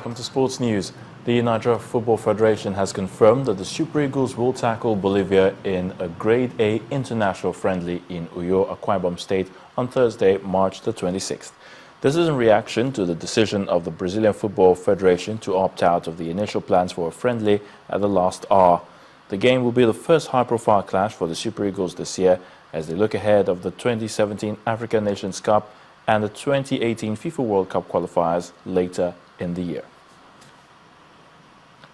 Welcome to Sports News. The Nigeria Football Federation has confirmed that the Super Eagles will tackle Bolivia in a Grade A international friendly in Uyo, Akwa Ibom State on Thursday, March the 26th. This is in reaction to the decision of the Brazilian Football Federation to opt out of the initial plans for a friendly at the last hour. The game will be the first high-profile clash for the Super Eagles this year as they look ahead of the 2017 African Nations Cup and the 2018 FIFA World Cup qualifiers later in the year.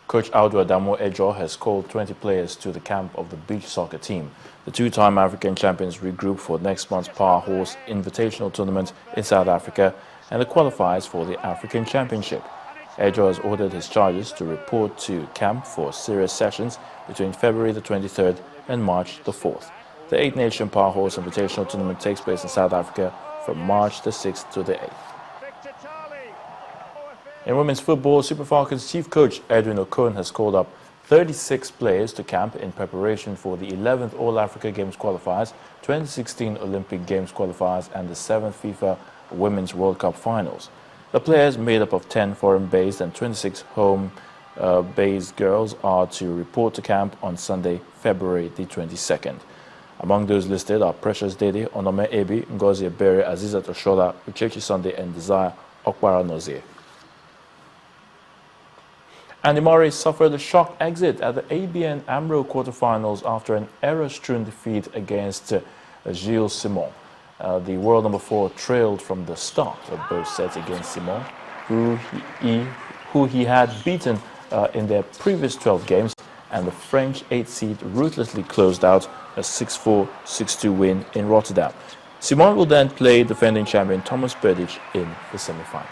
Coach Audu Adamo Ejo has called 20 players to the camp of the beach soccer team. The two-time African champions regroup for next month's Power Horse Invitational Tournament in South Africa and the qualifiers for the African Championship. Ejo has ordered his charges to report to camp for serious sessions between February the 23rd and March the 4th. The 8-nation Power Horse Invitational Tournament takes place in South Africa from March the 6th to the 8th. In women's football, Super Falcons chief coach Edwin Okon has called up 36 players to camp in preparation for the 11th All-Africa Games qualifiers, 2016 Olympic Games qualifiers and the 7th FIFA Women's World Cup finals. The players, made up of 10 foreign-based and 26 home-based girls, are to report to camp on Sunday, February the 22nd. Among those listed are Precious Dede, Onome Ebi, Ngozi Ebere, Azizat Oshola, Uchechi Sunday and Desire Okpara Nozie. Andy Murray suffered a shock exit at the ABN AMRO quarterfinals after an error-strewn defeat against Gilles Simon. The world number 4 trailed from the start of both sets against Simon, who he had beaten in their previous 12 games, and the French 8th seed ruthlessly closed out a 6-4, 6-2 win in Rotterdam. Simon will then play defending champion Thomas Berdych in the semi-finals.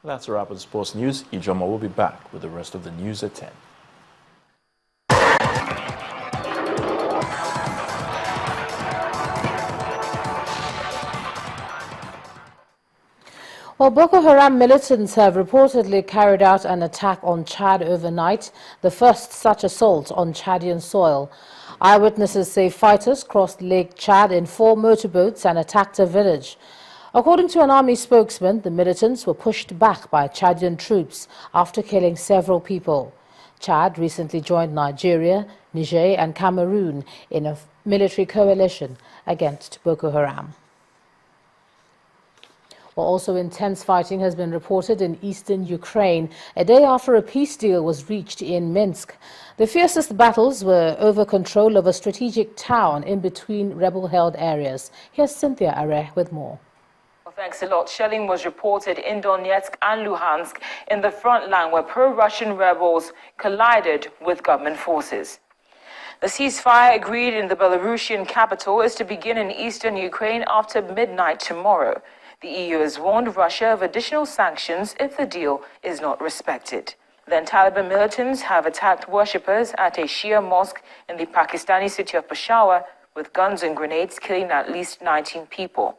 That's a wrap of the sports news. Ijoma will be back with the rest of the news at 10. Well, Boko Haram militants have reportedly carried out an attack on Chad overnight, the first such assault on Chadian soil. Eyewitnesses say fighters crossed Lake Chad in 4 motorboats and attacked a village. According to an army spokesman, the militants were pushed back by Chadian troops after killing several people. Chad recently joined Nigeria, Niger and Cameroon in a military coalition against Boko Haram. Well, also intense fighting has been reported in eastern Ukraine, a day after a peace deal was reached in Minsk. The fiercest battles were over control of a strategic town in between rebel-held areas. Here's Cynthia Are with more. Thanks a lot. Shelling was reported in Donetsk and Luhansk in the front line where pro-Russian rebels collided with government forces. The ceasefire agreed in the Belarusian capital is to begin in eastern Ukraine after midnight tomorrow. The EU has warned Russia of additional sanctions if the deal is not respected. Then Taliban militants have attacked worshippers at a Shia mosque in the Pakistani city of Peshawar with guns and grenades, killing at least 19 people.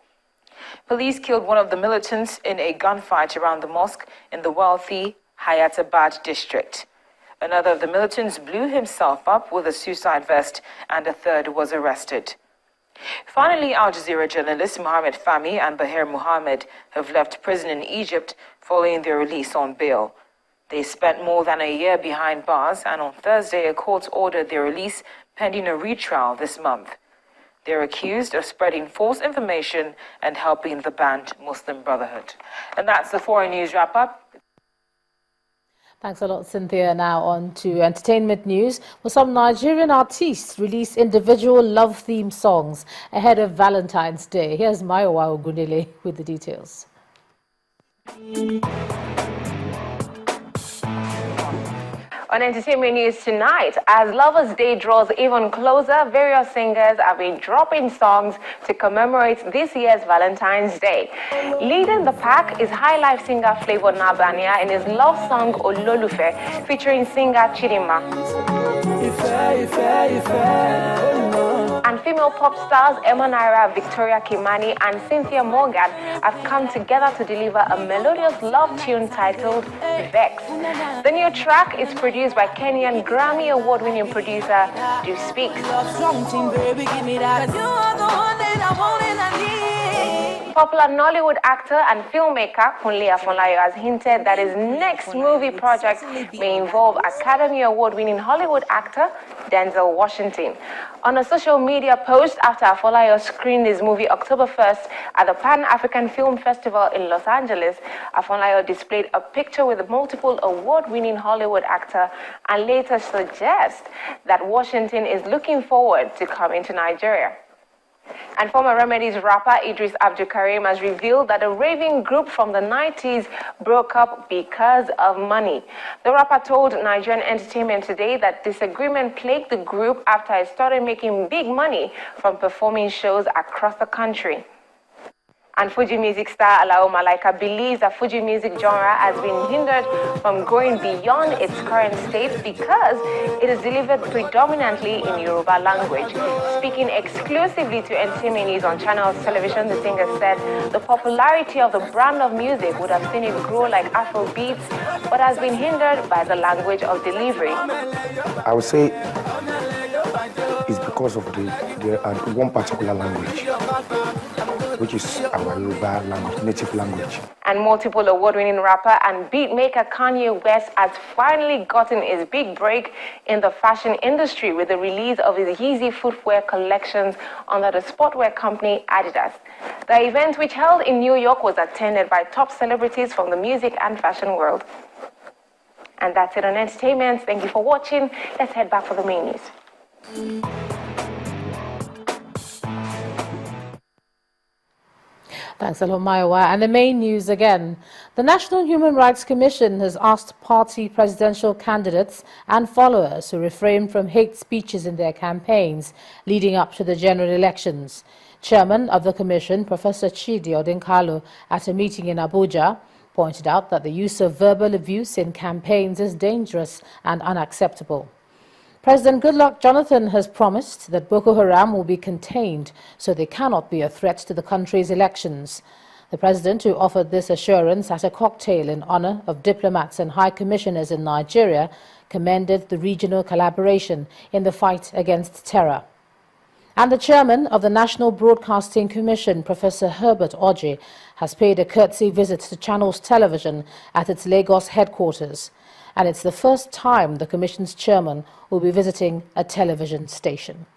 Police killed one of the militants in a gunfight around the mosque in the wealthy Hayatabad district. Another of the militants blew himself up with a suicide vest and a third was arrested. Finally, Al Jazeera journalists Mohammed Fahmy and Mohammed have left prison in Egypt following their release on bail. They spent more than a year behind bars and on Thursday a court ordered their release pending a retrial this month. They're accused of spreading false information and helping the banned Muslim Brotherhood. And that's the foreign news wrap-up. Thanks a lot, Cynthia. Now on to entertainment news. Well, some Nigerian artists released individual love-themed songs ahead of Valentine's Day. Here's Mayowa Ogunile with the details. On entertainment news tonight, as Lovers' Day draws even closer, various singers have been dropping songs to commemorate this year's Valentine's Day. Leading the pack is High Life singer Flavor Nabania in his love song Ololufe, featuring singer Chidinma. And female pop stars Emma Naira, Victoria Kimani, and Cynthia Morgan have come together to deliver a melodious love tune titled Vex. The new track is produced by Kenyan Grammy Award-winning producer Do Speaks. Popular Nollywood actor and filmmaker Kunle Afonlayo has hinted that his next movie project may involve Academy Award-winning Hollywood actor Denzel Washington. On a social media post after Afonlayo screened his movie October 1st at the Pan-African Film Festival in Los Angeles, Afonlayo displayed a picture with a multiple award-winning Hollywood actor and later suggests that Washington is looking forward to coming to Nigeria. And former Remedies rapper Idris Abdulkarim has revealed that a raving group from the 90s broke up because of money. The rapper told Nigerian Entertainment Today that disagreement plagued the group after it started making big money from performing shows across the country. And Fuji music star Alao Malaika believes that Fuji music genre has been hindered from growing beyond its current state because it is delivered predominantly in Yoruba language. Speaking exclusively to Entertainment News on Channels Television, the singer said the popularity of the brand of music would have seen it grow like Afro beats, but has been hindered by the language of delivery. I would say it's because of the one particular language, which is our Yoruba language, native language. And multiple award-winning rapper and beatmaker Kanye West has finally gotten his big break in the fashion industry with the release of his Yeezy footwear collections under the sportwear company Adidas. The event, which held in New York, was attended by top celebrities from the music and fashion world. And that's it on entertainment. Thank you for watching. Let's head back for the main news. Thanks a lot, Maiwa. And the main news again. The National Human Rights Commission has asked party presidential candidates and followers to refrain from hate speeches in their campaigns leading up to the general elections. Chairman of the Commission, Professor Chidi Odinkalo, at a meeting in Abuja, pointed out that the use of verbal abuse in campaigns is dangerous and unacceptable. President Goodluck Jonathan has promised that Boko Haram will be contained so they cannot be a threat to the country's elections. The president, who offered this assurance at a cocktail in honor of diplomats and high commissioners in Nigeria, commended the regional collaboration in the fight against terror. And the chairman of the National Broadcasting Commission, Professor Herbert Oji, has paid a courtesy visit to Channels Television at its Lagos headquarters. And it's the first time the Commission's chairman will be visiting a television station.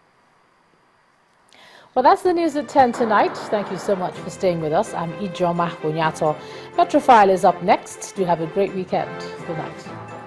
Well, that's the news at 10 tonight. Thank you so much for staying with us. I'm Ijoma Hunyato. Metrophile is up next. Do have a great weekend. Good night.